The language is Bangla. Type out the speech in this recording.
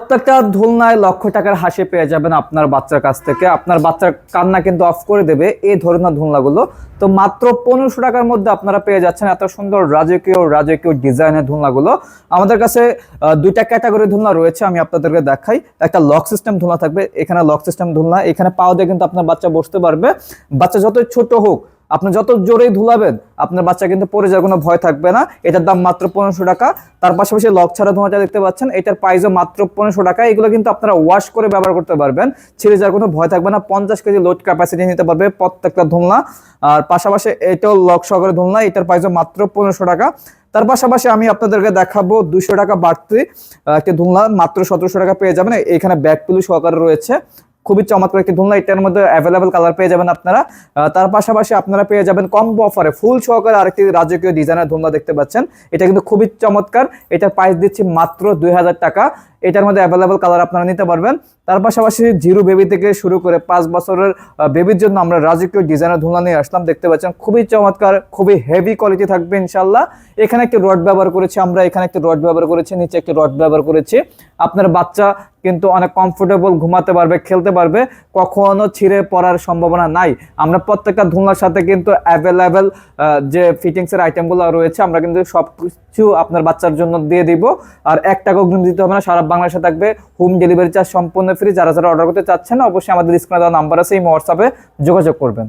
প্রত্যেকটা দোলনায় লক্ষ টাকার হাসি পেয়ে যাবেন আপনার বাচ্চার কাছ থেকে। আপনার বাচ্চার কান্না কিন্তু অফ করে দেবে এই ধরনের দোলনাগুলো। তো মাত্র 1500 টাকার মধ্যে আপনারা পেয়ে যাচ্ছেন এত সুন্দর রাজকীয় রাজকীয় ডিজাইনের দোলনাগুলো। আমাদের কাছে দুইটা ক্যাটাগরি দোলনা রয়েছে, আমি আপনাদেরকে দেখাই। একটা লক সিস্টেম দোলনা থাকবে, এখানে লক সিস্টেম দোলনা, এখানে পাও দিয়ে কিন্তু আপনার বাচ্চা বসতে পারবে। বাচ্চা যতই ছোট হোক, আপনি যত জোরেই ধুলাবেন আপনার বাচ্চা কিন্তু পড়ে যাওয়ার কোনো ভয় থাকবে না। এটার দাম মাত্র 1500 টাকা। তার পাশাপাশি লক ছাড়া ধোঁয়াটা দেখতে পাচ্ছেন, এটার প্রাইসও মাত্র 1500 টাকা। এগুলো কিন্তু আপনারা ওয়াশ করে ব্যবহার করতে পারবেন, ছিঁড়ে যাওয়ার কোনো ভয় থাকবে না। 50 কেজি লোড ক্যাপাসিটি নিতে পারবে প্রত্যেকটা দোলনা। আর পাশাপাশি এটাও লক সহকারে দোলনা, এটার প্রাইসও মাত্র 1500 টাকা। তার পাশাপাশি আমি আপনাদেরকে দেখাবো 200 টাকা বাড়তি একটি দোলনা, মাত্র 1700 টাকা পেয়ে যাবেন। এখানে ব্যাক পিলু সহকারে রয়েছে, খুবই চমৎকার একটি দোলনা। এটার মধ্যে অ্যাভেলেবল কালার পেয়ে যাবেন আপনারা। তার পাশাপাশি আপনারা পেয়ে যাবেন কম্বো অফারে ফুল সহকারে আরেকটি রাজকীয় ডিজাইনের দোলনা দেখতে পাচ্ছেন। এটা কিন্তু খুবই চমৎকার, এটার প্রাইস দিচ্ছি মাত্র 2000 টাকা। এটার মধ্যে অ্যাভেলেবল কালার আপনারা নিতে পারবেন। তার পাশাপাশি জিরো বেবি থেকে শুরু করে 5 বছরের বেবির জন্য আমরা রাজকীয় ডিজাইনের দোলনা নিয়ে আসলাম, দেখতে পাচ্ছেন খুবই চমৎকার, খুবই হেভি কোয়ালিটি থাকবে ইনশাল্লাহ। এখানে একটি রড ব্যবহার করেছি আমরা, এখানে একটি রড ব্যবহার করেছি, নিচে একটি রড ব্যবহার করেছি। আপনার বাচ্চা কিন্তু অনেক কমফোর্টেবল ঘুমাতে পারবে, খেলতে পারবে, কখনো ছিঁড়ে পড়ার সম্ভাবনা নাই। আমরা প্রত্যেকটা দোলনার সাথে কিন্তু অ্যাভেলেবেল যে ফিটিংসের আইটেমগুলো রয়েছে আমরা কিন্তু সব কিছু আপনার বাচ্চার জন্য দিয়ে দিব। আর 1 টাকা অগ্রিম দিতে হবে না, সারা বাংলাদেশে থাকবে হোম ডেলিভারি চার্জ সম্পূর্ণ ফ্রি। যারা যারা অর্ডার করতে চাচ্ছেন অবশ্যই আমাদের স্ক্রিনে দেওয়া নাম্বার আছে, এই হোয়াটসঅ্যাপে যোগাযোগ করবেন।